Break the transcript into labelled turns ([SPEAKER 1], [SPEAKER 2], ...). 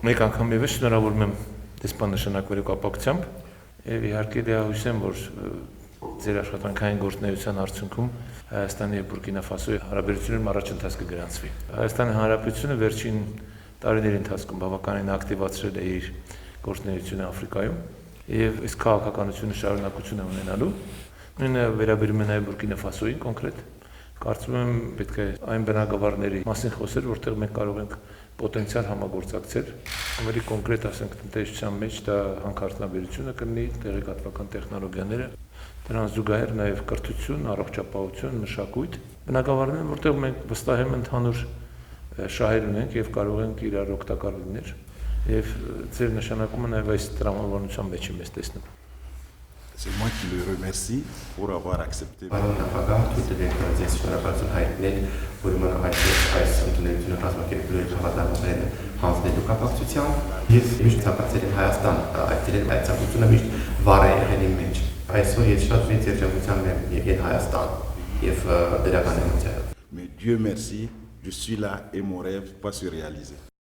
[SPEAKER 1] Մեկ անգամ ևս շնորհավորում եմ դեսպաննշանակվելու կապակցությամբ եւ իհարկե հույս եմ, որ ձեր աշխատանքային գործունեության արդյունքում Հայաստանի եւ Բուրկինա Ֆասոյի հարաբերություններում առաջընթաց կգրանցվի։ Հայաստանի Հանրապետությունը վերջին տարիների ընթացքում բավականին ակտիվացրել է իր գործունեությունը Աֆրիկայում եւ այս քաղաքականությունը շարունակություն է ունենալու։ Նույնը վերաբերում է նաեւ Բուրկինա Ֆասոյին կոնկրետ։ Կարծում եմ պետք է այն բնակավարների մասին խոսել, որտեղ մենք կարող ենք պոտենցիալ համագործակցել, ավելի կոնկրետ ասենք տնտեսության մեջ դա հանքարդյունաբերությունը կլինի, տեղեկատվական տեխնոլոգիաները, դրանց զուգահեռ նաև կրթություն, առողջապահություն, մշակույթ, բնակավարներ, որտեղ մենք վստահ եմ ընդհանուր շահեր ունենք եւ կարող ենք իրար օգտակար լինել եւ ձեր նշանակումը նաև այս տրամաբանության մեջ է մեզ տեսնում։
[SPEAKER 2] C'est moi qui le remercie pour avoir accepté. Mais Dieu merci, je suis là et mon rêve va se réaliser.